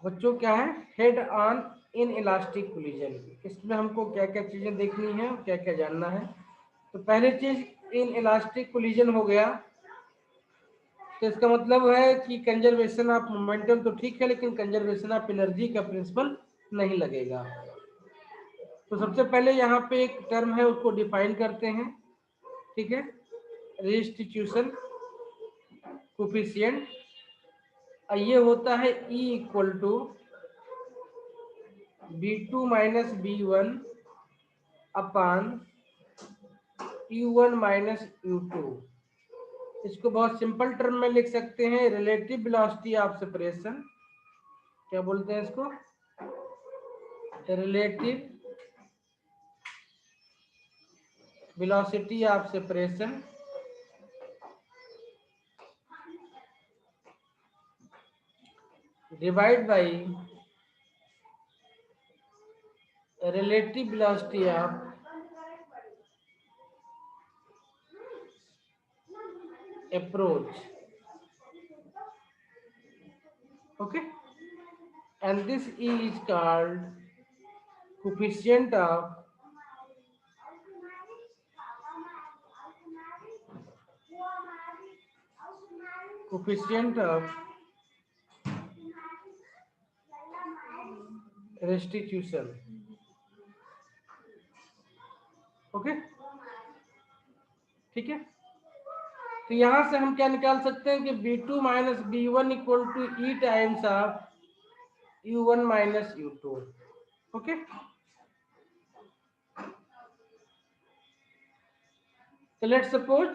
बच्चों क्या है, head on in elastic collision. इसमें हमको क्या क्या चीजें देखनी है और क्या क्या जानना है। तो पहली चीज इन इलास्टिक कोलिजन हो गया, तो इसका मतलब है कि कंजर्वेशन ऑफ मोमेंटम तो ठीक है, लेकिन कंजर्वेशन ऑफ एनर्जी का प्रिंसिपल नहीं लगेगा। तो सबसे पहले यहाँ पे एक टर्म है, उसको डिफाइन करते हैं। ठीक है, रेस्टिट्यूशन कोफिशिएंट, ये होता है E equal to B2 minus B1 upon U1 minus U2। इसको बहुत सिंपल टर्म में लिख सकते हैं, रिलेटिव वेलोसिटी ऑफ सेपरेशन। क्या बोलते हैं इसको? Relative velocity of separation divide by relative velocity of approach. Okay, and this is called coefficient of restitution. Okay, ठीक है। तो यहां से हम क्या निकाल सकते हैं कि B2 minus B1 equal to E times of U1 minus U2। Okay, तो लेट्स सपोज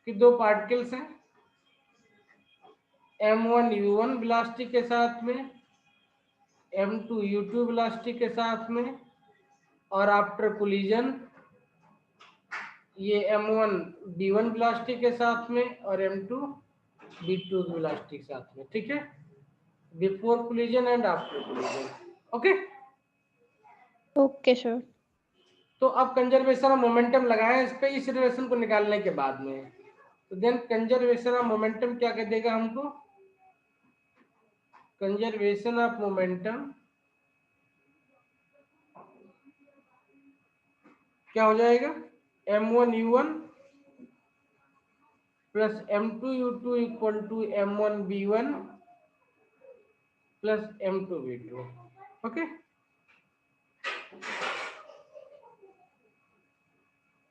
कि दो पार्टिकल्स हैं, M1 U1 वेलोसिटी के साथ में, M2 U2 वेलोसिटी के साथ में, और आफ्टर कोलिजन ये M1 B1 वेलोसिटी के साथ में और M2 B2 वेलोसिटी के साथ में। ठीक है, before collision and after collision. Okay, okay sir. तो अब कंजर्वेशन ऑफ मोमेंटम लगाएं इस पे, इस रिलेशन को निकालने के बाद में। तो देन कंजर्वेशन ऑफ मोमेंटम क्या कह देगा हमको? कंजर्वेशन ऑफ मोमेंटम क्या हो जाएगा? M1 U1 plus M2 U2 equal to M1 B1 plus M2 B2। Okay,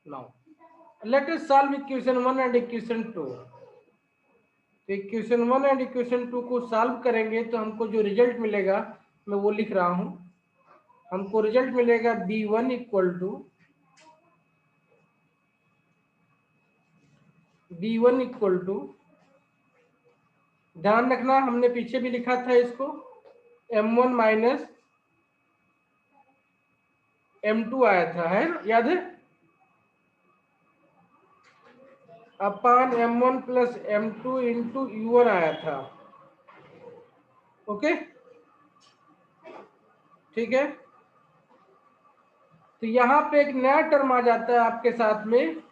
now let us solve equation 1 and equation 2। तो इक्वेशन 1 एंड इक्वेशन 2 को सॉल्व करेंगे तो हमको जो रिजल्ट मिलेगा मैं वो लिख रहा हूं। हमको रिजल्ट मिलेगा B1 equal to B1 equal to, ध्यान रखना हमने पीछे भी लिखा था इसको, M1 माइनस M2 आया था, है ना, याद है, अपान M1 plus M2 into U1 आया था। ओके, ठीक है। तो यहाँ पे एक नया टर्म आ जाता है आपके साथ में,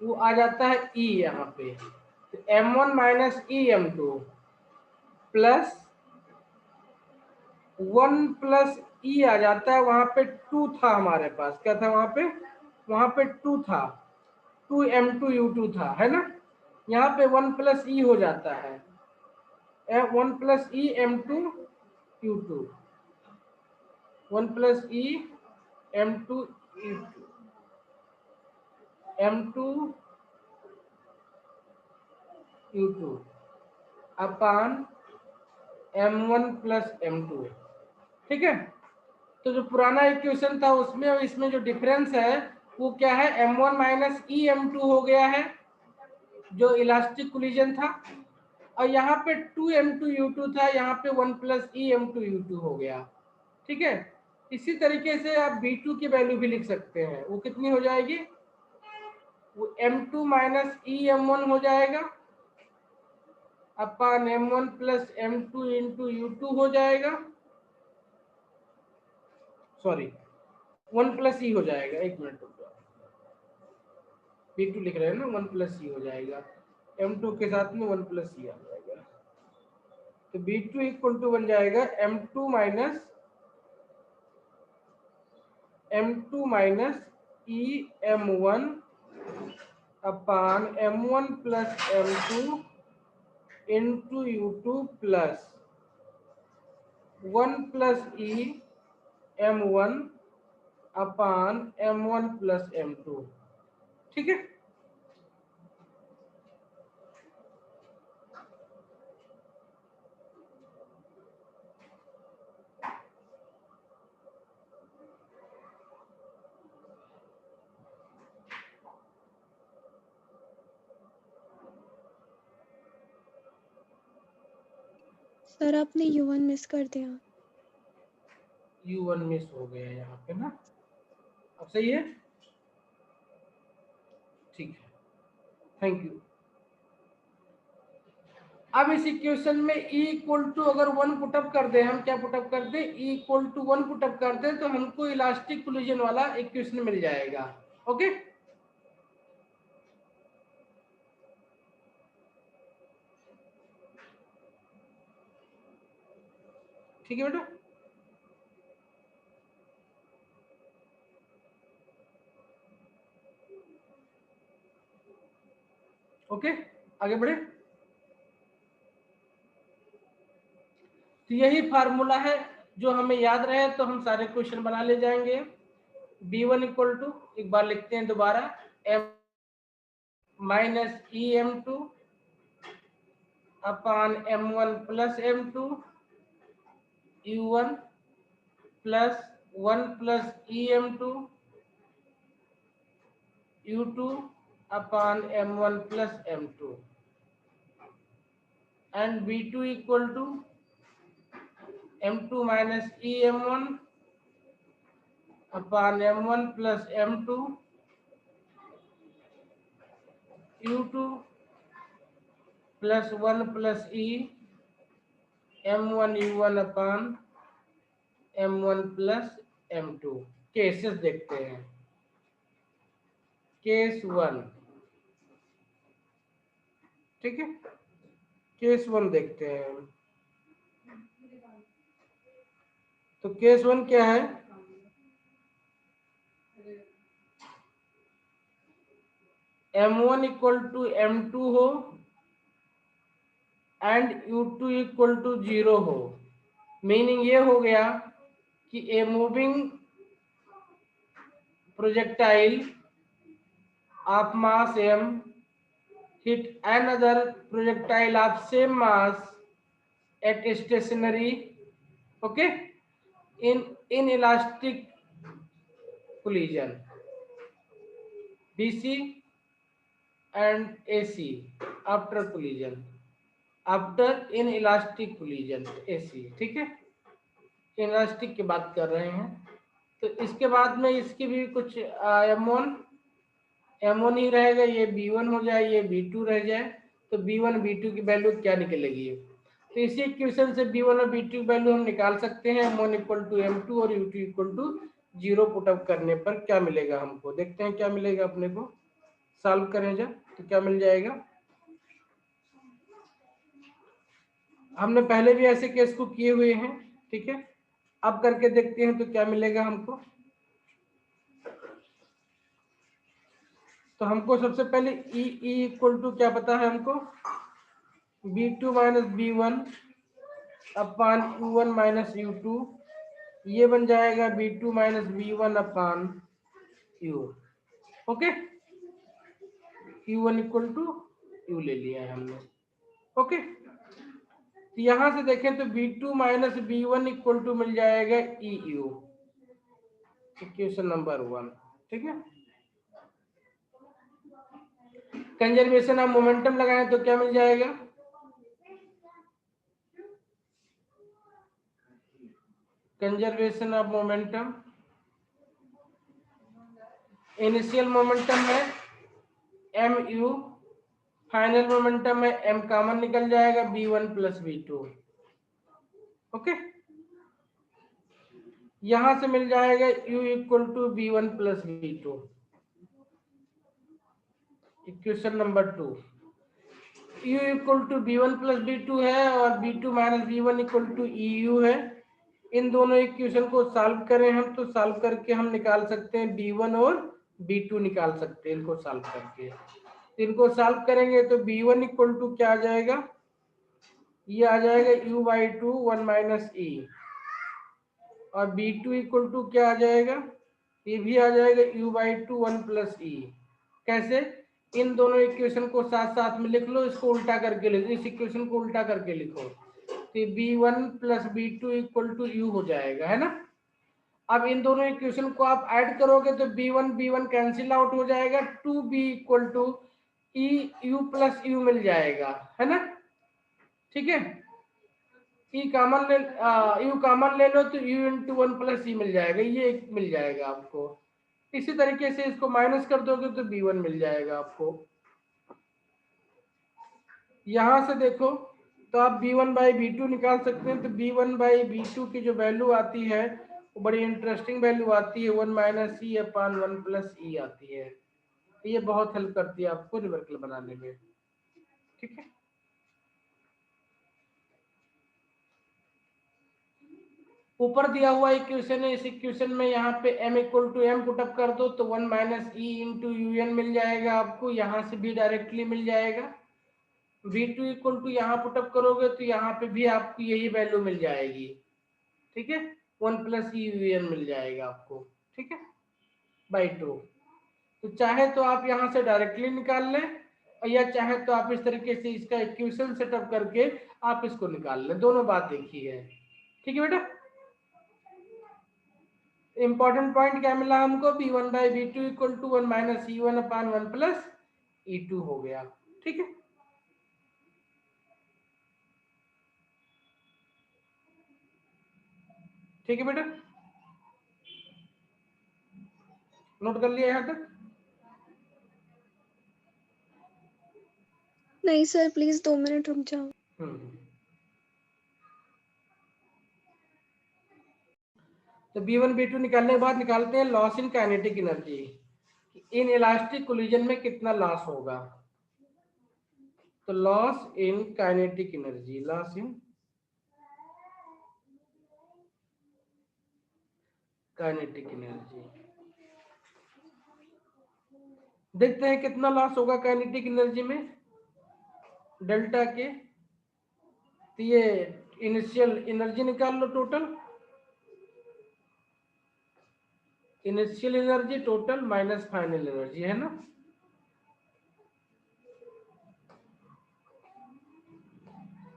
वो आ जाता है E यहाँ पे, तो M1 minus EM2 plus 1 plus E आ जाता है। वहां पे 2 था हमारे पास, क्या था वहां पे? वहां पे 2 था, 2M2 U2 था, है ना। यहाँ पे 1 प्लस E हो जाता है, 1 plus E M2 U2, 1 plus E M2 U2 M2 U2 अपान M1 प्लस M2। ठीक है, तो जो पुराना इक्वेशन था उसमें और इसमें जो डिफरेंस है वो क्या है? M1 माइनस E M2 हो गया है जो इलास्टिक कोलिजन था, और यहाँ पे 2M2 U2 था, यहाँ पे 1 प्लस E M2 U2 हो गया। ठीक है, इसी तरीके से आप B2 की वैल्यू भी लिख सकते हैं। वो कितनी हो जाएगी? वो M2 माइनस E M1 हो जाएगा अपान M1 plus M2 into U2 हो जाएगा, सॉरी 1 प्लस E हो जाएगा, एक मिनट B2 लिख रहे हैं ना, 1 प्लस E हो जाएगा, M2 के साथ में 1 प्लस E आ जाएगा। तो B2 इक्वल टू बन जाएगा M2 माइनस E M1 अपान M1 plus M2 into U2 plus 1 plus E M1 अपान M1 प्लस M2। ठीक है, सर आपने U1 मिस कर दिया। U1 मिस हो गया यहाँ पे ना, अब सही है, ठीक है, थैंक यू। अब इस इक्वेशन में E इक्वल टू अगर 1 पुटअप कर दें, हम क्या पुटअप कर दें, E इक्वल टू 1 पुटअप कर दें तो हमको इलास्टिक कोलिजन वाला इक्वेशन मिल जाएगा। ओके, ठीक है बेटा, ओके, आगे बढ़े। तो यही फार्मूला है जो हमें याद रहे तो हम सारे क्वेश्चन बना ले जाएंगे। B1 इक्वल टू, एक बार लिखते हैं दोबारा, M minus EM2 upon M1 plus M2 U1 plus 1 plus EM2 U2 upon M1 plus M2 and B2 equal to M2 minus EM1 upon M1 plus M2 U2 plus 1 plus E M1 U1 upon M1 plus M2। Cases देखते हैं। Case 1, ठीक है, case 1 देखते हैं। तो case 1 क्या है, M1 equal to M2 हो एंड U2 इक्वल टू 0 हो। मीनिंग ये हो गया कि a moving projectile of mass m hit another projectile of same mass at stationary, okay, in inelastic collision BC and AC after collision, after inelastic collision AC। ठीक है, elastic की बात कर रहे हैं। तो इसके बाद में इसकी भी कुछ M1 ही रहेगा, ये B1 हो जाए, ये B2 रह जाए, तो B1 B2 की वैल्यू क्या निकलेगी। तो इसी इक्वेशन से B1 और B2 की वैल्यू हम निकाल सकते हैं। M1 इक्वल टू M2 और U2 इक्वल टू 0 पुटअप करने पर क्या मिलेगा हमको, देखते हैं क्या मिलेगा अपने को। सॉल्व करें जब तो क्या मिल जाएगा। हमने पहले भी ऐसे केस को किए हुए हैं, ठीक है, अब करके देखते हैं तो क्या मिलेगा हमको। तो हमको सबसे पहले E इक्वल टू क्या पता है हमको, B2 minus B1 upon U1 minus U2, ये बन जाएगा B2 minus B1 upon U। Okay, U1 equal to U ले लिया है हमने। ओके, तो यहां से देखें तो B2 minus B1 equal to मिल जाएगा EU, इक्वेशन नंबर 1। ठीक है, कंजर्वेशन ऑफ मोमेंटम लगाएं तो क्या मिल जाएगा, conservation of momentum, initial momentum है MU, फाइनल मोमेंटम में M कॉमन निकल जाएगा B1 प्लस B2। ओके, यहां से मिल जाएगा U equal to B1 plus B2, equation number 2। U equal to B1 plus B2 है और B2 minus B1 equal to EU है। इन दोनों इक्वेशन को सॉल्व करें हम तो सॉल्व करके हम निकाल सकते हैं B1 और B2 निकाल सकते हैं इनको सॉल्व करके। इनको सॉल्व करेंगे तो B1 इक्वल टू क्या आ जाएगा, ये आ जाएगा U/2 1 माइनस E और B2 इक्वल टू क्या आ जाएगा, ये भी आ जाएगा U/2 1 प्लस E। कैसे, इन दोनों इक्वेशन को साथ साथ में लिख लो, इसको उल्टा करके लिखो, इस इक्वेशन को उल्टा करके लिखो तो B1 plus B2 equal to U हो जाएगा, है ना। अब इन दोनों इक्वेशन को आप ऐड करोगे तो B1 कैंसिल आउट हो जाएगा, 2B equal to EU plus U मिल जाएगा, है ना। ठीक है, यू कॉमन ले लो तो U इंटू 1 प्लस E मिल जाएगा, ये मिल जाएगा आपको। इसी तरीके से इसको माइनस कर दोगे तो B1 मिल जाएगा आपको। यहां से देखो तो आप B1 बाई B2 निकाल सकते हैं, तो B1 बाई B2 की जो वैल्यू आती है वो बड़ी इंटरेस्टिंग वैल्यू आती है, 1 माइनस E अपान 1 प्लस E आती है। ये बहुत हेल्प करती है आपको न्यूमेरिकल बनाने में। ठीक है, ऊपर दिया हुआ इक्वेशन है, इस इक्वेशन में यहाँ पे m equal to M put up कर दो तो 1 माइनस E इंटू UN मिल जाएगा आपको, यहाँ से भी डायरेक्टली मिल जाएगा। V2 इक्वल टू यहाँ पुटअप करोगे तो यहाँ पे भी आपको यही वैल्यू मिल जाएगी। ठीक है, 1 प्लस E UN मिल जाएगा आपको। ठीक है, बाई 2। तो चाहे तो आप यहाँ से डायरेक्टली निकाल लें या चाहे तो आप इस तरीके से इसका इक्वेशन सेटअप करके आप इसको निकाल लें, दोनों बात एक ही है। ठीक है बेटा, इंपॉर्टेंट पॉइंट क्या मिला हमको, B1 by B2 equal to 1 minus E1 upon 1 plus E2 हो गया। ठीक है, ठीक है बेटा, नोट कर लिया यहाँ तक। नहीं सर, प्लीज 2 मिनट रुक जाओ। तो B1 B2 निकालने के बाद निकालते हैं loss in kinetic energy. In elastic collision में कितना लॉस होगा, तो loss in kinetic energy, loss in kinetic energy, देखते हैं कितना लॉस होगा काइनेटिक एनर्जी में डेल्टा के। तो ये इनिशियल एनर्जी निकाल लो, total initial energy total minus final energy, है ना।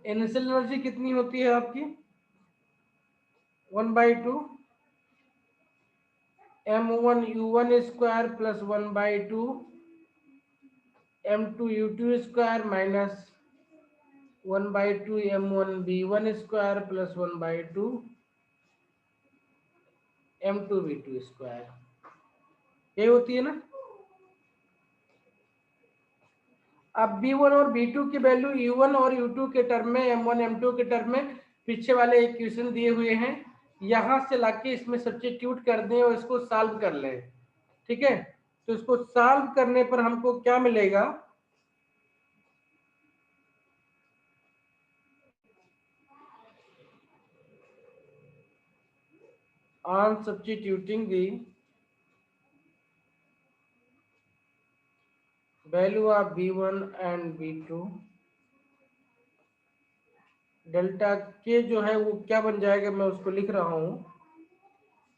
इनिशियल एनर्जी कितनी होती है आपकी, 1/2 m1 u1 square plus 1/2 m2 u2 square minus 1/2 m1 b1 square plus 1/2 m2 b2 square, ये होती है ना। अब B1 और B2 की वैल्यू U1 और U2 के टर्म में, M1 M2 के टर्म में पीछे वाले इक्वेशन दिए हुए हैं, यहां से लाके इसमें सब्स्टिट्यूट कर दें और इसको सॉल्व कर लें। ठीक है, तो इसको सॉल्व करने पर हमको क्या मिलेगा, on substituting the value of B1 and B2, delta के जो है वो क्या बन जाएगा, मैं उसको लिख रहा हूं,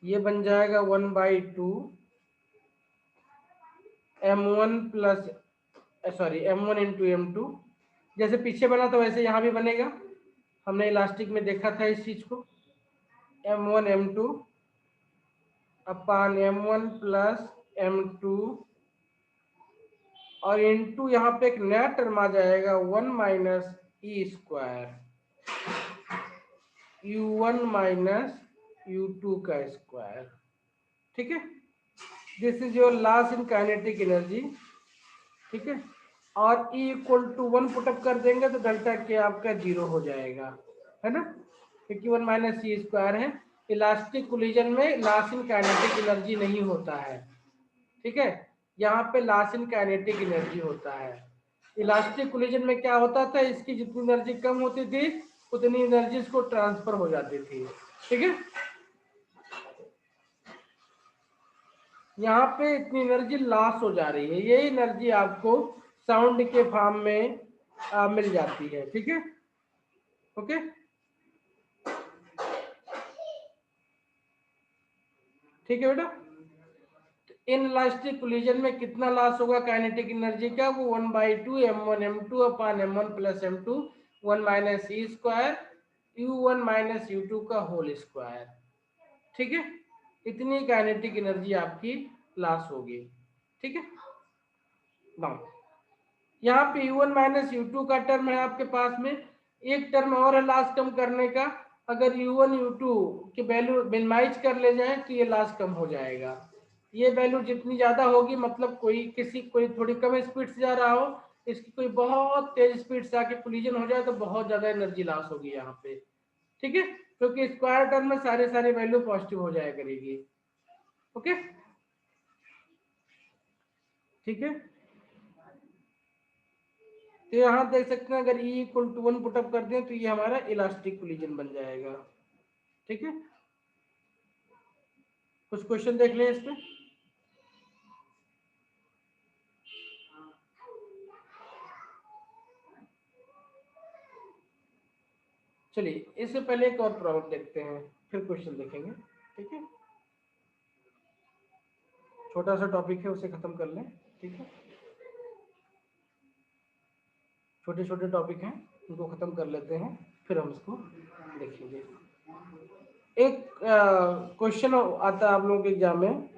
ये बन जाएगा 1/2 m1 plus m1 into m2, जैसे पीछे बना था वैसे यहाँ भी बनेगा, हमने इलास्टिक में देखा था इस चीज को, m1 m2 अपान m1 प्लस m2 और इंटू यहाँ पे एक नया टर्म आ जाएगा 1 minus e square u1 minus u2 का स्क्वायर। ठीक है, this is your loss in kinetic energy. ठीक है, और E इक्वल टू 1 पुटअप कर देंगे तो डेल्टा के आपका 0 हो जाएगा, है ना, क्योंकि 1 माइनस ई स्क्वायर है। इलास्टिक कोलिजन में लॉस इन काइनेटिक एनर्जी नहीं होता है। ठीक है, यहाँ पे लॉस इन काइनेटिक एनर्जी होता है। इलास्टिक कोलिजन में क्या होता था, इसकी जितनी एनर्जी कम होती थी उतनी एनर्जी इसको ट्रांसफर हो जाती थी। ठीक है, यहाँ पे इतनी एनर्जी लॉस हो जा रही है, यही एनर्जी आपको साउंड के फॉर्म में मिल जाती है। ठीक है, ओके। ठीक है बेटा, इन इलास्टिक कोलिजन में कितना लॉस होगा काइनेटिक एनर्जी का, वो 1/2 m1 m2 upon m1 plus m2 1 minus e square u1 minus u2 का होल स्क्वायर। ठीक है, इतनी काइनेटिक एनर्जी आपकी लॉस होगी। ठीक है, नाउ यहाँ पे u1 माइनस u2 का टर्म है आपके पास में, एक टर्म और है लॉस कम करने का। अगर u1 u2 की वैल्यू मिनिमाइज कर ले जाए तो ये लॉस कम हो जाएगा। ये वैल्यू जितनी ज्यादा होगी, मतलब कोई थोड़ी कम स्पीड से जा रहा हो, इसकी कोई बहुत तेज स्पीड से आके कोलिजन हो जाए तो बहुत ज्यादा एनर्जी लॉस होगी यहाँ पे। ठीक है, क्योंकि स्क्वायर टर्म में सारे वैल्यू पॉजिटिव हो जाया करेगी। ओके, ठीक है, तो यहाँ देख सकते हैं अगर E इक्वल टू 1 पुटअप कर दें तो ये हमारा इलास्टिक कोलिजन बन जाएगा। ठीक है, कुछ क्वेश्चन देख लें इस पे। चलिए, इससे पहले एक और प्रॉब्लम देखते हैं, फिर क्वेश्चन देखेंगे। ठीक है, छोटा सा टॉपिक है, उसे खत्म कर लें। ठीक है, छोटे छोटे टॉपिक हैं, उनको खत्म कर लेते हैं, फिर हम इसको देखेंगे। एक क्वेश्चन आता है आप लोगों के एग्जाम में,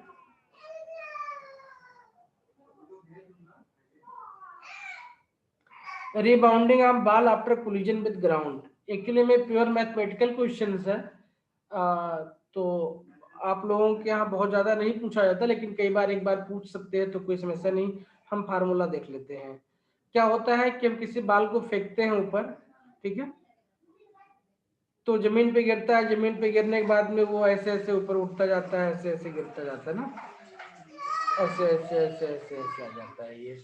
rebounding of ball after collision with ground. Actually में प्योर मैथमेटिकल क्वेश्चंस है, तो आप लोगों के यहाँ बहुत ज़्यादा नहीं पूछा जाता, लेकिन कई बार एक बार पूछ सकते हैं तो कोई समस्या नहीं। हम फार्मूला देख लेते हैं। क्या होता है कि हम किसी बाल को फेंकते हैं ऊपर, ठीक है, तो जमीन पे गिरता है, जमीन पे गिरने के बाद में वो ऐसे ऐसे ऊपर उठता जाता है, ऐसे ऐसे गिरता जाता है ना, ऐसे ऐसे ऐसे ऐसे ऐसे आ जाता है ये,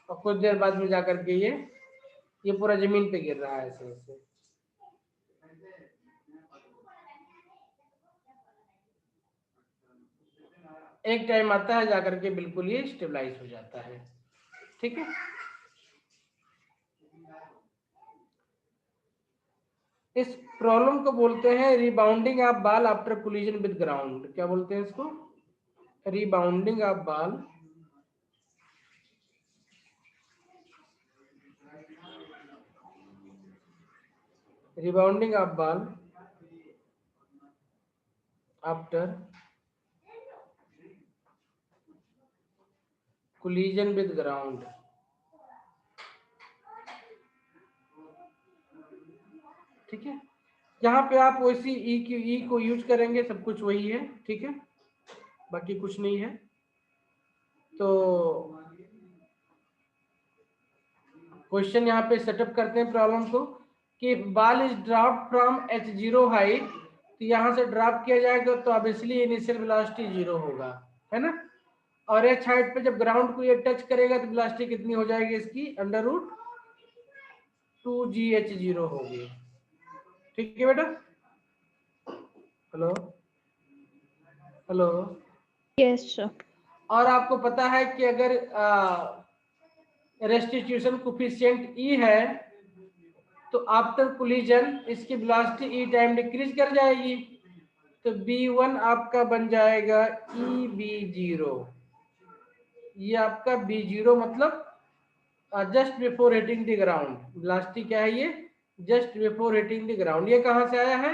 और कुछ देर बाद में जाकर के ये पूरा जमीन पे गिर रहा है ऐसे ऐसे। एक टाइम आता है जाकर के बिल्कुल ये स्टेबलाइज हो जाता है। ठीक है, इस प्रॉब्लम को बोलते हैं rebounding of ball after collision with ground. क्या बोलते हैं इसको? Rebounding of ball rebounding of ball after collision with ground. ठीक है, यहाँ पे आप वैसी ई को यूज करेंगे, सब कुछ वही है। ठीक है, बाकी कुछ नहीं है। तो क्वेश्चन यहाँ पे सेटअप करते हैं प्रॉब्लम को, कि ball is drop from h0 height, तो यहाँ से ड्रॉप किया जाएगा तो ऑब्वियसली इनिशियल वेलोसिटी 0 होगा, है ना। और h हाइट पे जब ग्राउंड को ये टच करेगा तो वेलोसिटी कितनी हो जाएगी इसकी, √2gh0 होगी। ठीक है बेटा, हेलो हेलो। Yes sir. और आपको पता है कि अगर रेस्टिट्यूशन कोफिशिएंट ई है तो आफ्टर कोलिजन इसकी वेलोसिटी ई टाइम डिक्रीज कर जाएगी, तो b1 आपका बन जाएगा EB0। ये आपका B0 मतलब just before hitting the ground, velocity क्या है ये, just before hitting the ground. ये कहाँ से आया है,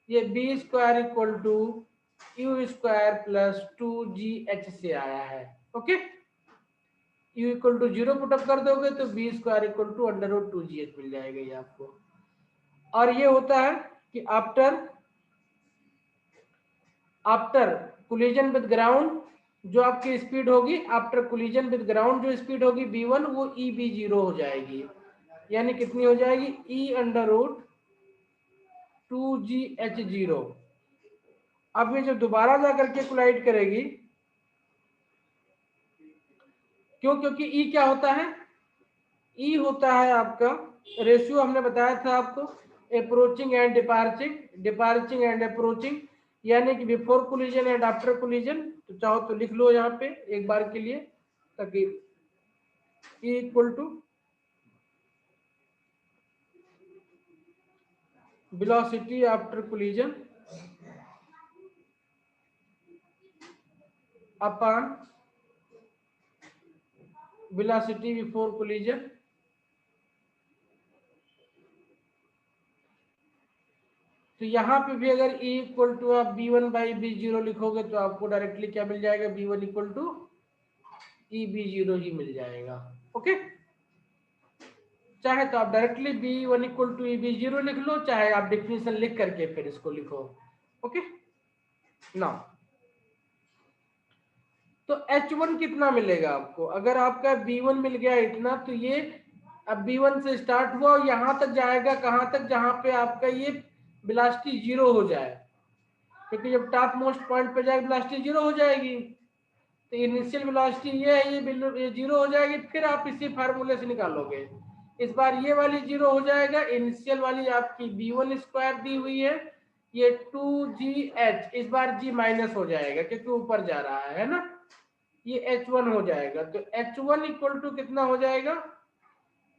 ये b² equal to u² plus 2gh से आया है। Okay, u equal to 0 put up कर दोगे तो b² इक्वल टू √2gh मिल जाएगा ये आपको। और ये होता है कि आफ्टर कोलिजन विद ग्राउंड जो आपकी स्पीड होगी, आफ्टर कोलिजन विद ग्राउंड जो स्पीड होगी b1 वो EB0 हो जाएगी, यानी कितनी हो जाएगी, E√2gh0। अब ये जब दोबारा जाकर के कोलाइड करेगी, क्यों, क्योंकि E क्या होता है, ई होता है आपका रेशियो, हमने बताया था आपको, अप्रोचिंग एंड डिपार्चिंग एंड अप्रोचिंग, यानी कि before collision and after collision. तो चाहो तो लिख लो यहाँ पे एक बार के लिए, ताकि E equal to velocity after collision upon velocity before collision. तो यहाँ पे भी अगर E इक्वल टू आप b1/b0 लिखोगे तो आपको डायरेक्टली क्या मिल जाएगा, b1 इक्वल टू EB0 ही मिल जाएगा। ओके, चाहे तो आप directly b1 equal to EB0 लिख लो, चाहे आप डिफिनेशन लिख करके फिर इसको लिखो। ओके ना, तो H1 कितना मिलेगा आपको, अगर आपका B1 मिल गया इतना, तो ये अब B1 से स्टार्ट हुआ और यहां तक जाएगा, कहां तक, जहां पे आपका ये वेलोसिटी जीरो हो जाए, क्योंकि जब टॉप मोस्ट पॉइंट पे जाएगी वेलोसिटी जीरो हो जाएगी। तो इनिशियल वेलोसिटी ये है, ये जीरो हो जाएगी, फिर आप इसी फार्मूले से निकालोगे। इस बार ये वाली जीरो हो जाएगा, इनिशियल वाली आपकी b1 स्क्वायर दी हुई है, ये 2gh, इस बार g माइनस हो जाएगा क्योंकि ऊपर जा रहा है ना, ये h1 हो जाएगा। तो h1 इक्वल टू कितना हो जाएगा,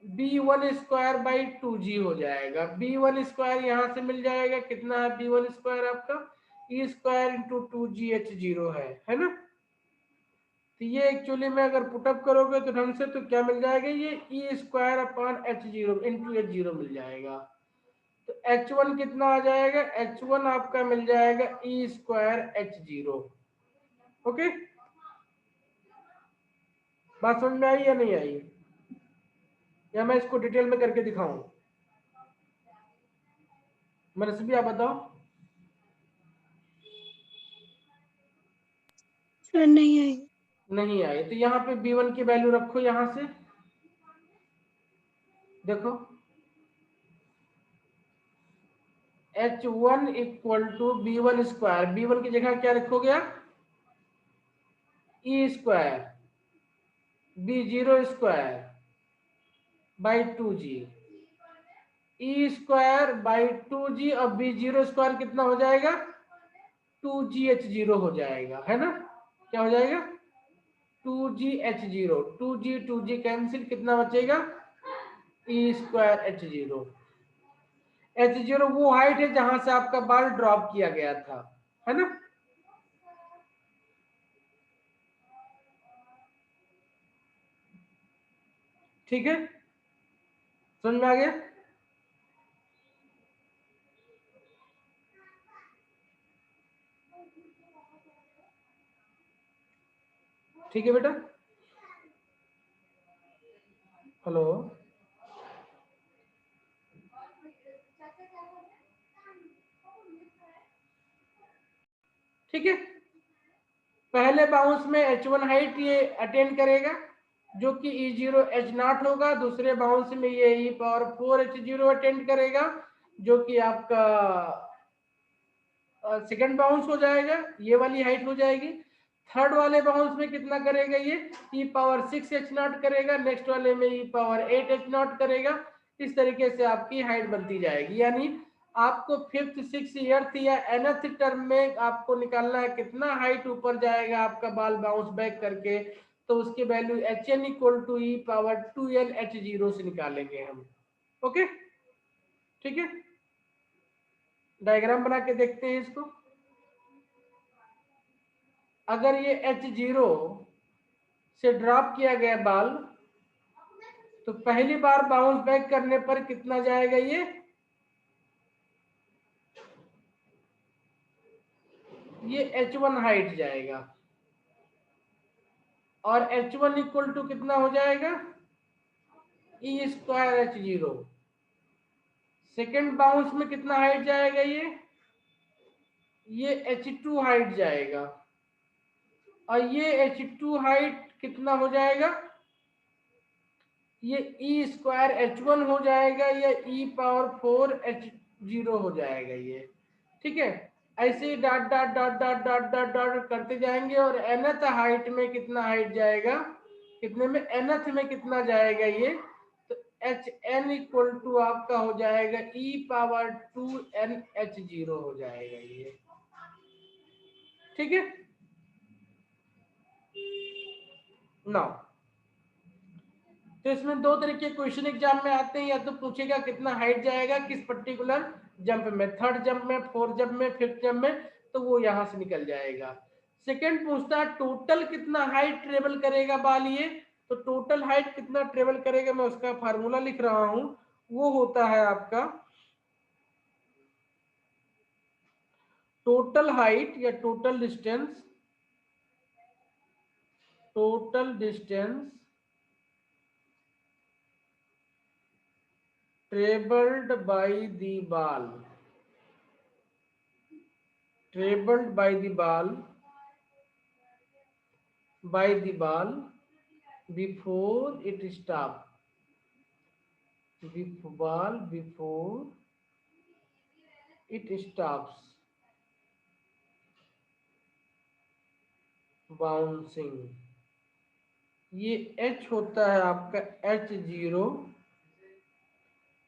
b1 स्क्वायर बाई 2g हो जाएगा। b1 स्क्वायर यहाँ से मिल जाएगा, कितना है b1 स्क्वायर आपका, e स्क्वायर इंटू 2gh0 है ना। तो ये एक्चुअली में अगर पुटअप करोगे तो ढंग से, तो क्या मिल जाएगा, ये e square upon h0 into h0 मिल जाएगा। तो h1 कितना आ जाएगा, h1 आपका मिल जाएगा ई स्क्वायर h0। ओके, बात समझ में आई या नहीं आई, या मैं इसको डिटेल में करके दिखाऊं, मनस्वी आप बताओ। सर नहीं आई। नहीं आई, तो यहाँ पे b1 की वैल्यू रखो, यहां से देखो h1 equal to b1 square, b1 की जगह क्या रखोगे आप, e square b0 square by 2g, e square by 2g, और b0 स्क्वायर कितना हो जाएगा, 2gh0 हो जाएगा, है ना, क्या हो जाएगा 2gh0, 2g कैंसिल, कितना बचेगा ई स्क्वायर h0। h0 वो हाइट है जहां से आपका बाल ड्रॉप किया गया था, है ना। ठीक है, समझ में आ गया। ठीक है बेटा, हेलो, ठीक है। पहले बाउंस में h1 हाइट ये अटेंड करेगा, जो कि E0 H0 होगा। दूसरे बाउंस में ये e⁴ H0 अटेंड करेगा, जो कि आपका सेकंड बाउंस हो जाएगा, ये वाली हाइट हो जाएगी। थर्ड वाले बाउंस में कितना करेगा, ये e⁻6 H0 करेगा, नेक्स्ट वाले में e⁻8 H0 करेगा। इस तरीके से आपकी हाइट बनती जाएगी, यानी आपको 5th 6th ईयर्थ या nth टर्म में आपको निकालना है कितना हाइट ऊपर जाएगा आपका बाल बाउंस बैक करके, तो उसकी value hn equal to e⁻2n H0 से निकालेंगे हम। ओके, ठीक है, डायग्राम बना के देखते हैं इसको। अगर ये H0 से ड्रॉप किया गया बाल, तो पहली बार बाउंस बैक करने पर कितना जाएगा, ये h1 हाइट जाएगा, और h1 इक्वल टू कितना हो जाएगा, E square h0। Second bounce में कितना हाइट जाएगा, ये h2 हाइट जाएगा, और ये h2 हाइट कितना हो जाएगा, ये ई स्क्वायर h1 हो जाएगा, या e⁻4 h0 हो जाएगा ये। ठीक है, ऐसे ही dot dot dot dot dot dot dot करते जाएंगे, और nth हाइट में कितना हाइट जाएगा, कितने में nth में कितना जाएगा, ये तो एच एन इक्वल टू आपका हो जाएगा e⁻2n h0 हो जाएगा ये, ठीक है। नाउ तो इसमें दो तरीके क्वेश्चन एग्जाम में आते हैं, या तो पूछेगा कितना हाइट जाएगा किस पर्टिकुलर जंप में, थर्ड जंप में, फोर्थ जंप में, फिफ्थ जंप में, तो वो यहां से निकल जाएगा। सेकंड पूछता है टोटल कितना हाइट ट्रेवल करेगा बाल ये, तो टोटल हाइट कितना ट्रेवल करेगा मैं उसका फार्मूला लिख रहा हूं, वो होता है आपका टोटल हाइट या total distance traveled by the ball before it stops, before it stops bouncing, ये h होता है आपका h0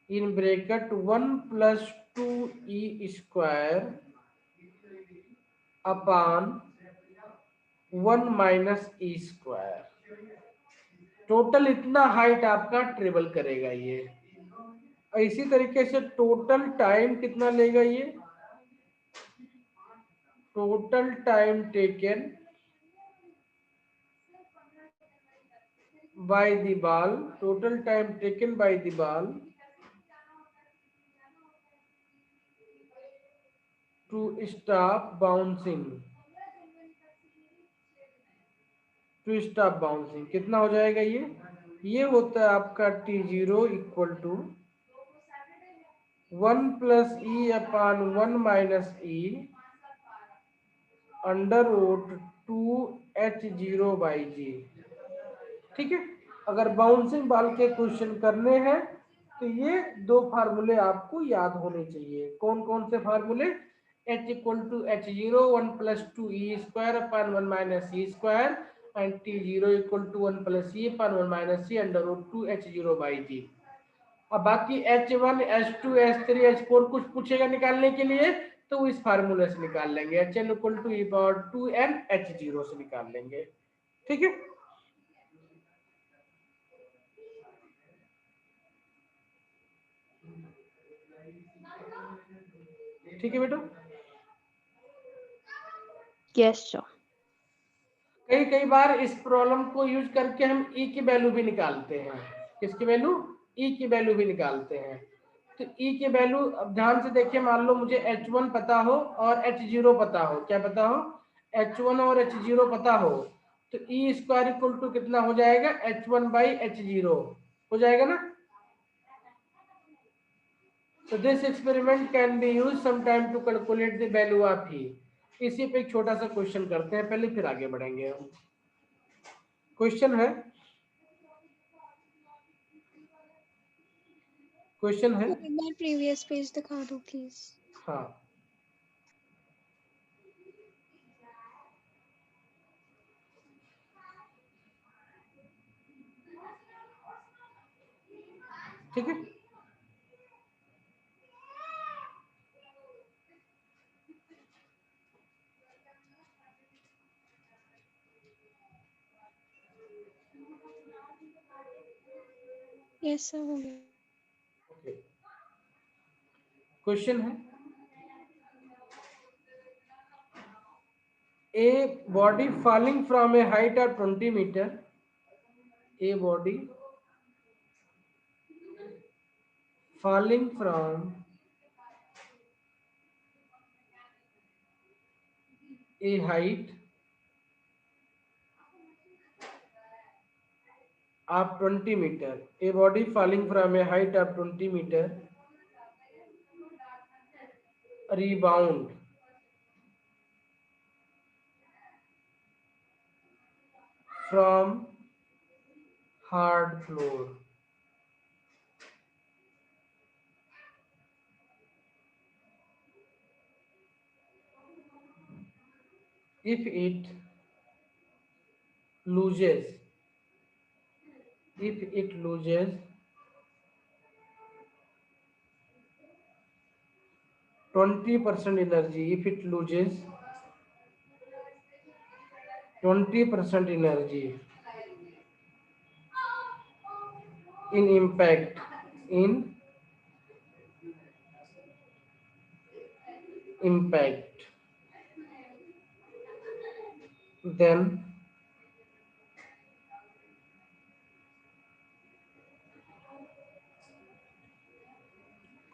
in bracket 1 + 2e² upon 1 - e²। Total इतना हाइट आपका ट्रेवल करेगा ये। इसी तरीके से टोटल टाइम कितना लेगा ये, total time taken by the ball to stop bouncing कितना हो जाएगा ये होता है आपका t0 equal to 1 + e/1 - e √2h0/g, ठीक है। अगर बाउंसिंग बॉल के क्वेश्चन करने हैं तो ये दो फार्मूले आपको याद होने चाहिए। कौन कौन से फार्मूले, h = h0 1 + 2e² upon 1 - e² and t0 = 1 + e/1 - e √2h0/g। अब बाकी h1 h2 h3 h4 कुछ पूछेगा निकालने के लिए तो इस फार्मूले से निकाल लेंगे, hn = e/2n h0 से निकाल लेंगे, ठीक है। ठीक है बेटा। Yes sir. कई बार इस प्रॉब्लम को यूज करके हम ई की वैल्यू भी निकालते हैं। किसकी वैल्यू, ई की वैल्यू भी निकालते हैं। तो ई की वैल्यू अब ध्यान से देखिए, मान लो मुझे h1 पता हो और h0 पता हो, क्या पता हो, h1 और h0 पता हो, तो e² = कितना हो जाएगा, h1/h0 हो जाएगा ना। So this experiment can be used sometime to calculate the value of E। इसी पे एक छोटा सा क्वेश्चन करते हैं पहले, फिर आगे बढ़ेंगे हम। क्वेश्चन है एक बार प्रीवियस पेज दिखा दो प्लीज। हाँ, ठीक है। यस सर, हो गया। ओके, क्वेश्चन है a body falling from a height of 20 meter, a body falling from a height of 20 meter, a body falling from a height of 20 meter rebound from hard floor, if it loses 20% energy. If it loses 20% energy in impact, then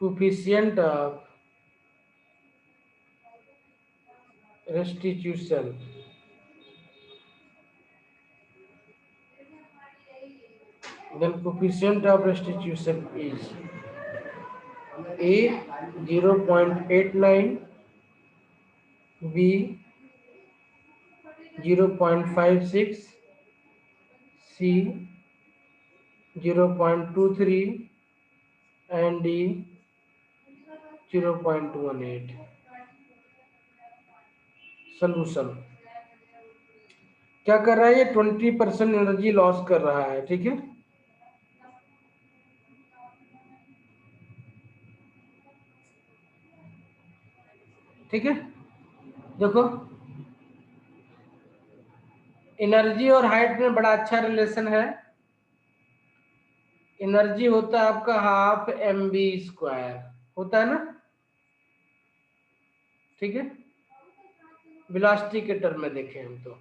coefficient of restitution is A 0.89, B 0.56, C 0.23 and D 0.18. Solution क्या कर रहा है, ये 20% energy loss कर रहा है, ठीक है। ठीक है, देखो एनर्जी और हाइट में बड़ा अच्छा रिलेशन है। एनर्जी होता है आपका हाफ mv² होता है ना, ठीक है। वेलोसिटी के टर्म में देखें हम तो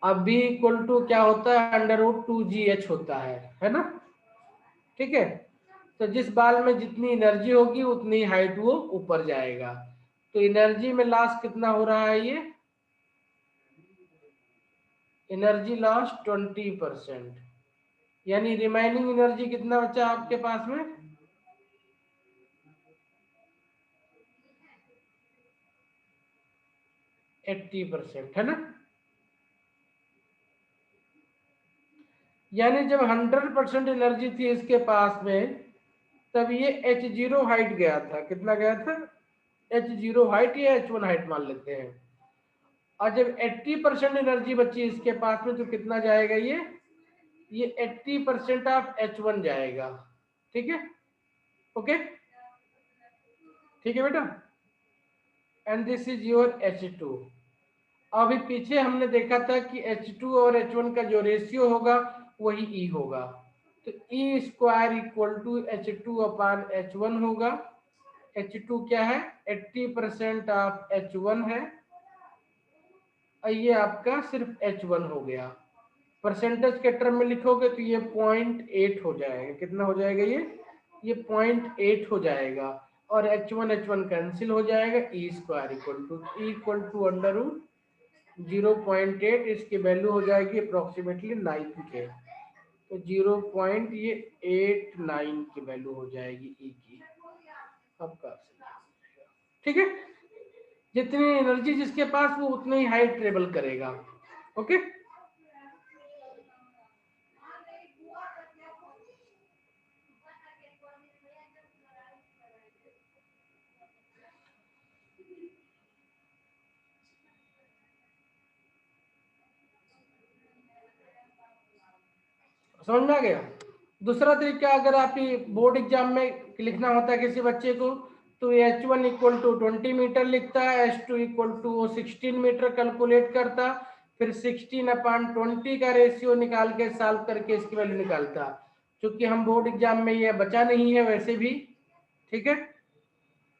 अब v इक्वल टू क्या होता है, √2gh होता है ना, ठीक है। तो जिस बाल में जितनी एनर्जी होगी उतनी हाइट वो ऊपर जाएगा। तो एनर्जी में लॉस कितना हो रहा है, ये एनर्जी लॉस 20%, यानी रिमाइनिंग एनर्जी कितना बचा आपके पास में, 80%, है ना। यानी जब 100% एनर्जी थी इसके पास में, तब ये h0 हाइट गया था, कितना गया था, h0 हाइट या h1 हाइट मान लेते हैं। और जब 80% एनर्जी बची इसके पास में तो कितना जाएगा, ये 80% ऑफ h1 जाएगा, ठीक है। ओके, ठीक है बेटा। And this is your h2। अभी पीछे हमने देखा था कि h2 और h1 का जो रेशियो होगा वही E होगा। तो E² इक्वल टू h2/h1 होगा। h2 क्या है, 80% ऑफ h1 है, और ये आपका सिर्फ h1 हो गया। परसेंटेज के टर्म में लिखोगे तो ये 0.8 हो जाएगा। कितना हो जाएगा, ये 0.8 हो जाएगा। और h1 कैंसिल हो जाएगा। E² इक्वल टू √0.8, इसकी वैल्यू हो जाएगी अप्रोक्सीमेटली 9 के। तो 0.89 की वैल्यू हो जाएगी E की आपका, ठीक है। जितनी एनर्जी जिसके पास वो उतनी ही हाइट ट्रेवल करेगा। ओके, समझ में आ गया। दूसरा तरीका, अगर आप बोर्ड एग्जाम में लिखना होता है किसी बच्चे को, तो h1 इक्वल टू 20 मीटर लिखता है, h2 equal to 16 metre calculate करता, फिर 16/20 का रेशियो निकाल के सॉल्व करके इसकी वैल्यू निकालता। क्योंकि हम बोर्ड एग्जाम में ये बचा नहीं है वैसे भी, ठीक है,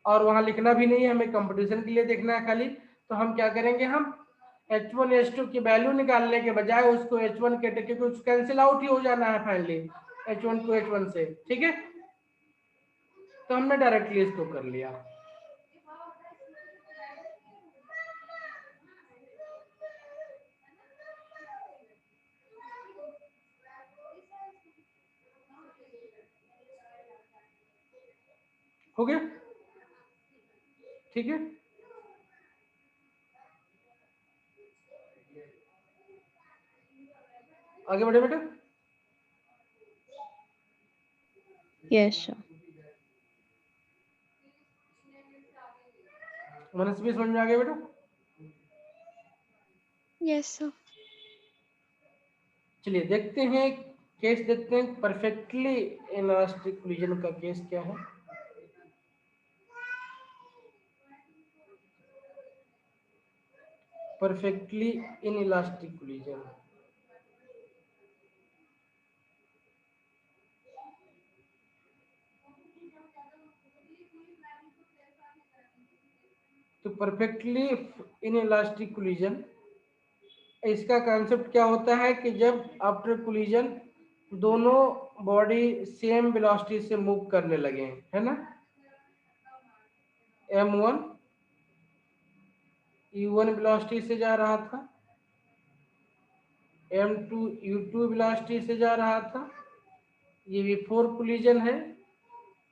और वहां लिखना भी नहीं है, हमें कंपटीशन के लिए देखना है खाली। तो हम क्या करेंगे, हम h1 h2 की वैल्यू निकालने के बजाय उसको h1 के, क्योंकि कैंसिल आउट ही हो जाना है फाइनली h1 को h1 से, ठीक है। तो हमने डायरेक्टली इसको कर लिया। हो गया, ठीक है। आगे बढ़े बेटा। Yes, sir. मनस्वी समझ में आ गया बेटा। Yes, sir. चलिए देखते हैं, केस देखते हैं, परफेक्टली इलास्टिक कोलिजन का केस क्या है। Perfectly inelastic collision. तो परफेक्टली इनइलास्टिक कोलिजन, इसका कंसेप्ट क्या होता है कि जब आफ्टर कोलिजन दोनों बॉडी सेम वेलोसिटी से मूव करने लगे, है ना, m1 u1 वेलोसिटी से जा रहा था, m2 u2 वेलोसिटी से जा रहा था, ये बिफोर कोलिजन है,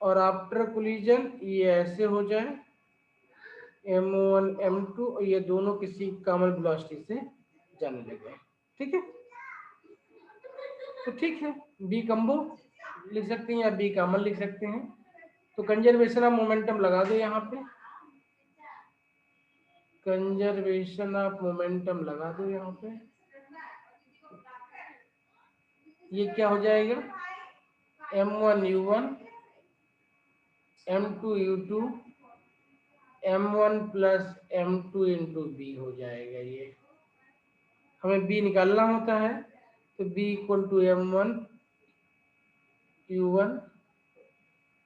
और आफ्टर कोलिजन ये ऐसे हो जाए m1 m2 और ये दोनों किसी कॉमन वेलोसिटी से जाने लगे। ठीक है, तो ठीक है, बी कम्बो लिख सकते हैं या बी कॉमन लिख सकते हैं। तो कंजर्वेशन ऑफ मोमेंटम लगा दो यहाँ पे, कंजर्वेशन ऑफ मोमेंटम लगा दो यहाँ पे। ये क्या हो जाएगा, m1 u1 m2 u2 m1 plus m2 into B हो जाएगा। ये हमें b निकालना होता है, तो b equal to m1 u1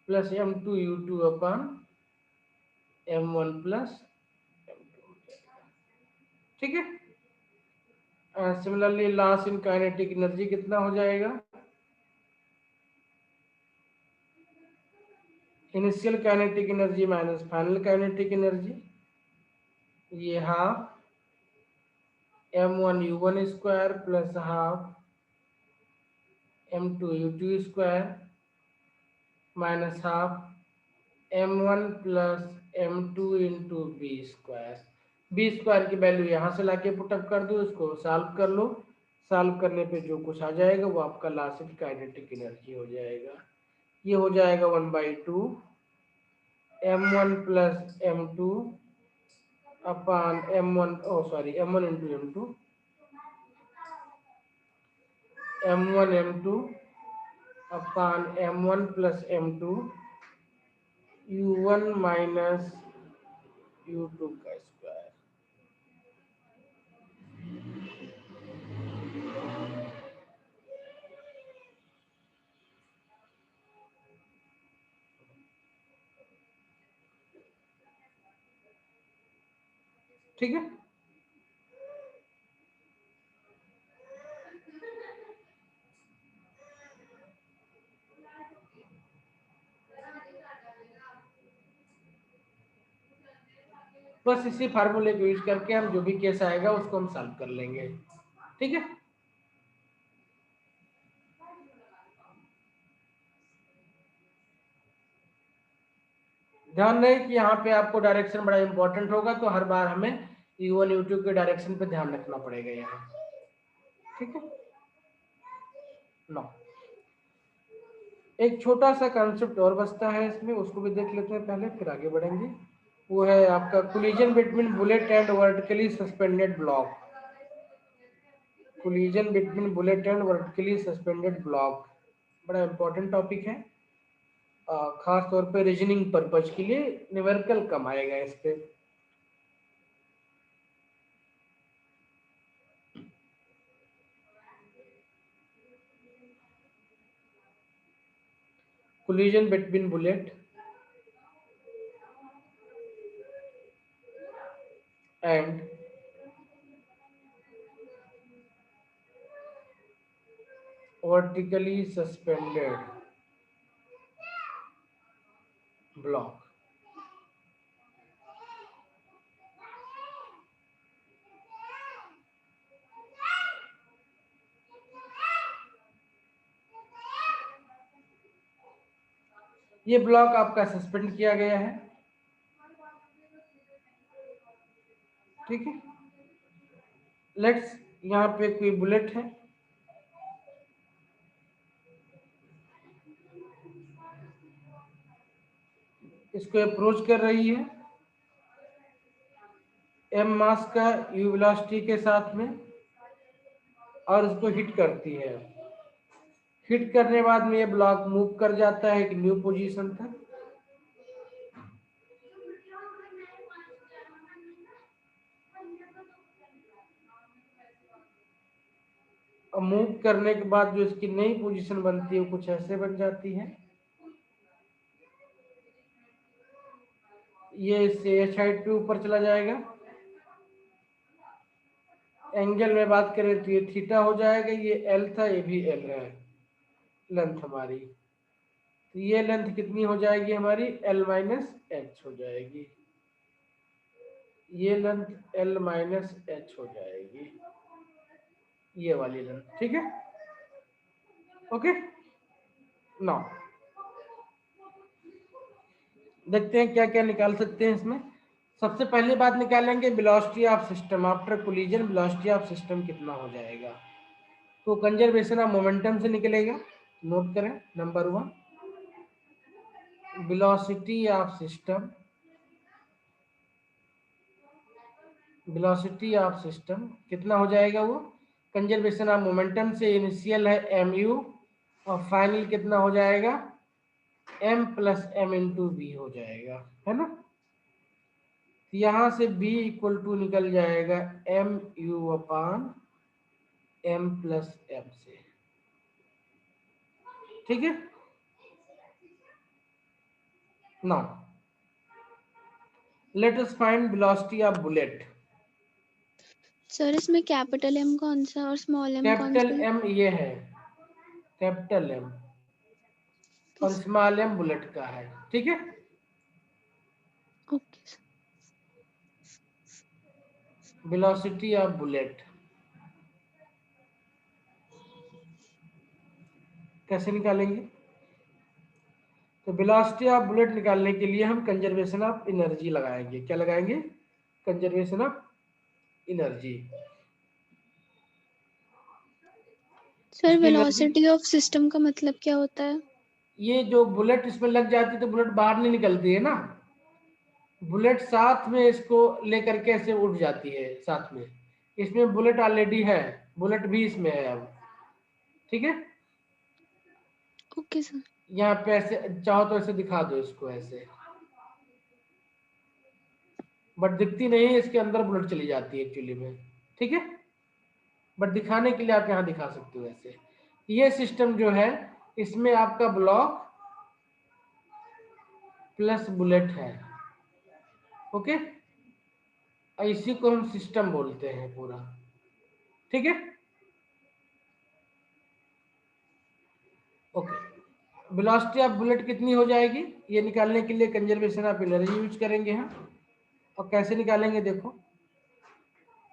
plus m2 u2 upon m1 plus m2। ठीक है, similarly loss in kinetic energy कितना हो जाएगा, initial kinetic energy minus final kinetic energy, ये half m1 u1 square plus half m2 u2 square minus half m1 plus m2 into B square. B square की value यहाँ से लाके put up कर दो, इसको सॉल्व कर लो, सॉल्व करने पे जो कुछ आ जाएगा वो आपका लास्ट काइनेटिक एनर्जी हो जाएगा। ये हो जाएगा 1/2 m1 plus m2 upon m1 m1 into m2 m1 m2 upon m1 plus m2 u1 minus u2 का स्क्वायर। ठीक है, बस इसी फार्मूले को यूज करके हम जो भी केस आएगा उसको हम सॉल्व कर लेंगे। ठीक है, ध्यान रहे कि यहाँ पे आपको डायरेक्शन बड़ा इंपॉर्टेंट होगा, तो हर बार हमें u1 u2 के डायरेक्शन पे ध्यान रखना पड़ेगा यहाँ। ठीक है, नो एक छोटा सा कंसेप्ट और बचता है इसमें, उसको भी देख लेते हैं पहले, फिर आगे बढ़ेंगे। वो है आपका collision between bullet and vertically suspended block. Collision between bullet and vertically suspended block बड़ा इंपॉर्टेंट टॉपिक है, खास तौर पे रीजनिंग पर्पज के लिए न्यूमेरिकल कम आएगा इस पे। collision between bullet and vertically suspended block। ये ब्लॉक आपका सस्पेंड किया गया है। ठीक है, लेट्स यहाँ पे कोई बुलेट है, इसको अप्रोच कर रही है m मास का u वेलोसिटी के साथ में, और इसको हिट करती है। हिट करने बाद में ये ब्लॉक मूव कर जाता है एक न्यू पोजीशन तक। अब मूव करने के बाद जो इसकी नई पोजीशन बनती है वो कुछ ऐसे बन जाती है। ये इससे एच हाइट पे ऊपर चला जाएगा। एंगल में बात करें तो ये थीटा हो जाएगा, ये एल था, ये भी एल है लेंथ हमारी। तो ये लेंथ कितनी हो जाएगी हमारी, एल माइनस एच हो जाएगी। ये लेंथ एल माइनस एच हो जाएगी, ये वाली लेंथ। ठीक है, ओके। नाउ देखते हैं क्या क्या निकाल सकते हैं इसमें। सबसे पहली बात निकालेंगे velocity of system after collision. Velocity of system कितना हो जाएगा, तो कंजर्वेशन ऑफ मोमेंटम से निकलेगा। नोट करें, number 1 velocity of system, velocity of system कितना हो जाएगा, वो कंजर्वेशन ऑफ मोमेंटम से इनिशियल है mu और फाइनल कितना हो जाएगा m plus m into B हो जाएगा, है ना। यहां से b इक्वल टू निकल जाएगा M U upon m plus m से। ठीक है, now let us find velocity of bullet. Sir इसमें कैपिटल एम कौन सा और स्मॉल एम कौन कैपिटल सा है? M ये है, कैपिटल M, और किस? स्मॉल m बुलेट का है। ठीक है, okay sir. Velocity of bullet कैसे निकालेंगे, तो वेलोसिटी ऑफ बुलेट निकालने के लिए हम कंजर्वेशन ऑफ एनर्जी लगाएंगे। क्या लगाएंगे, कंजर्वेशन ऑफ एनर्जी। सर इसकी एनर्जी, वेलोसिटी ऑफ सिस्टम का मतलब क्या होता है? ये जो बुलेट इसमें लग जाती है तो बुलेट बाहर नहीं निकलती है ना, बुलेट साथ में इसको लेकर के ऐसे उड़ जाती है साथ में। इसमें बुलेट ऑलरेडी है, बुलेट भी इसमें है अब। ठीक है, ओके सर। यहाँ पे ऐसे चाहो तो ऐसे दिखा दो इसको ऐसे, बट दिखती नहीं है, इसके अंदर बुलेट चली जाती है एक्चुअली में। ठीक है, बट दिखाने के लिए आप यहाँ दिखा सकते हो ऐसे। ये सिस्टम जो है इसमें आपका ब्लॉक प्लस बुलेट है। ओके, इसी को हम सिस्टम बोलते हैं पूरा। ठीक है, ओके। वेलोसिटी ऑफ बुलेट कितनी हो जाएगी, ये निकालने के लिए कंजर्वेशन ऑफ एनर्जी यूज करेंगे हम। और कैसे निकालेंगे देखो,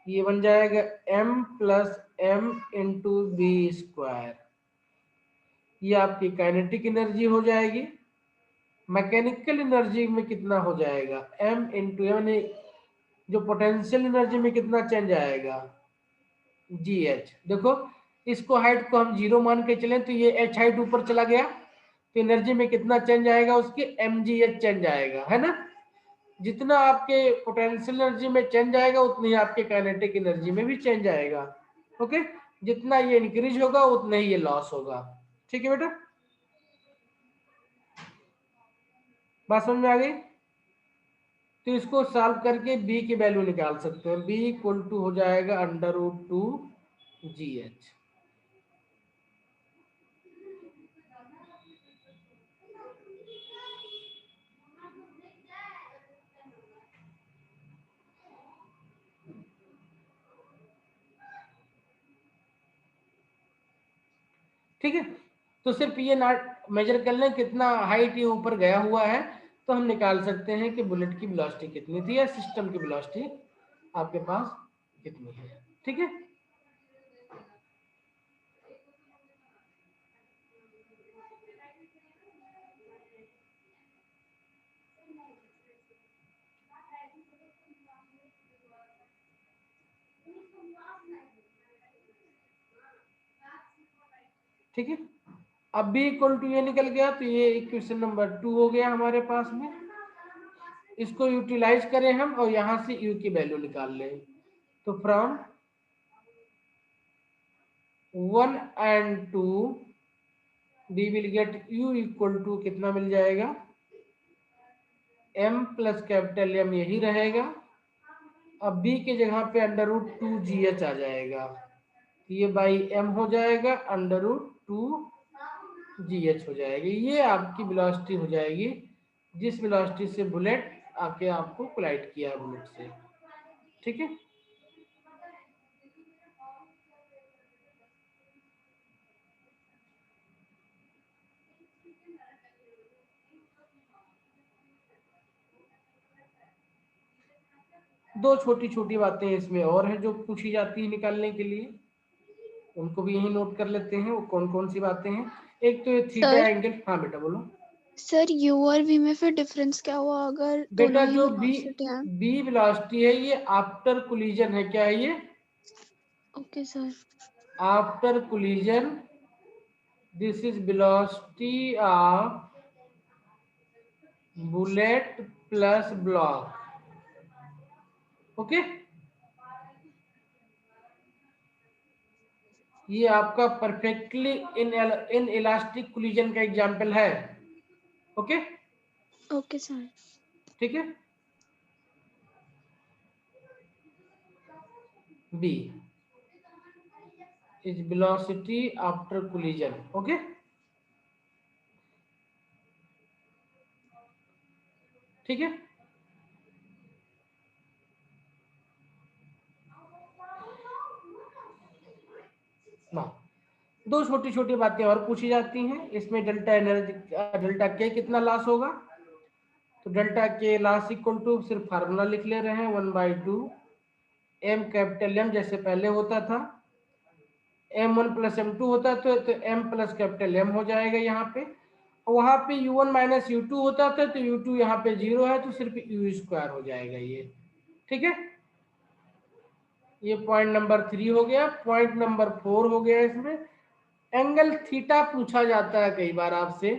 ये बन जाएगा m plus m into B square. ये आपकी काइनेटिक एनर्जी हो जाएगी। मैकेनिकल एनर्जी में कितना हो जाएगा, m इंटू एम, जो पोटेंशियल एनर्जी में कितना चेंज आएगा, जी एच। देखो इसको हाइट को हम 0 मान के चलें तो ये h हाइट ऊपर चला गया, तो एनर्जी में कितना चेंज आएगा, उसकी mgh चेंज आएगा, है ना। जितना आपके पोटेंशियल एनर्जी में चेंज आएगा उतनी ही आपके काइनेटिक एनर्जी में भी चेंज आएगा। ओके, जितना ये इंक्रीज होगा उतना ही ये लॉस होगा। ठीक है बेटा, बात समझ में आ गई। तो इसको सॉल्व करके b की वैल्यू निकाल सकते हैं। b इक्वल टू हो जाएगा √2gh। ठीक है, तो सिर्फ ये नॉट मेजर कर लें कितना हाइट ये ऊपर गया हुआ है, तो हम निकाल सकते हैं कि बुलेट की वेलोसिटी कितनी थी या सिस्टम की वेलोसिटी आपके पास कितनी है। ठीक है, ठीक है। अब b इक्वल टू ये निकल गया, तो ये इक्वेशन नंबर 2 हो गया हमारे पास में। इसको यूटिलाइज करें हम और यहां से u की वैल्यू निकाल लें, तो from 1 and 2 we will get u equal to कितना मिल जाएगा, m प्लस कैपिटल M यही रहेगा। अब b की जगह पे √2gh आ जाएगा। ये बाई एम हो जाएगा √2 GH हो जाएगी। ये आपकी वेलोसिटी हो जाएगी जिस वेलोसिटी से बुलेट आके आपको कोलाइड किया है बुलेट से। ठीक है, दो छोटी छोटी बातें इसमें और है जो पूछी जाती है निकालने के लिए, उनको भी यही नोट कर लेते हैं। वो कौन कौन सी बातें हैं? एक तो ये थीटा सर एंगल। हाँ बेटा बोलो। सर यू और वी में फिर डिफरेंस क्या हुआ अगर बेटा दोनों ही जो वेलोसिटी हैं? बी वेलोसिटी है ये आफ्टर कोलिजन है। क्या है ये? Okay sir. After collision this is velocity of bullet plus block. Okay, ये आपका परफेक्टली इन इलास्टिक कोलिजन का एग्जांपल है। Okay, okay sir. ठीक है। B is velocity after collision. Okay, ठीक है। ना दो छोटी छोटी बातें और पूछी जाती हैं इसमें। डेल्टा एनर्जी, डेल्टा के कितना लॉस होगा? तो डेल्टा के लॉस इक्वल टू, सिर्फ फार्मूला लिख ले रहे हैं, 1/2 एम कैपिटल एम, जैसे पहले होता था M1 + M2 होता तो M + कैपिटल M हो जाएगा यहाँ पे। वहां पे U1 - U2 होता था तो U2 यहाँ पे 0 है तो सिर्फ U² हो जाएगा ये। ठीक है, ये पॉइंट नंबर 3 हो गया। पॉइंट नंबर 4 हो गया इसमें, एंगल थीटा पूछा जाता है कई बार आपसे,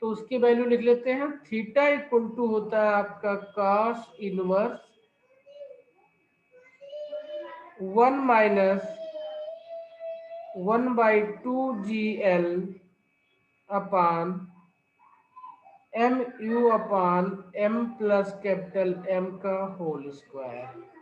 तो उसकी वैल्यू लिख लेते हैं। थीटा इक्वल टू होता है आपका cos इनवर्स 1 - 1/2GL अपान MU अपान M + कैपिटल M का होल स्क्वायर।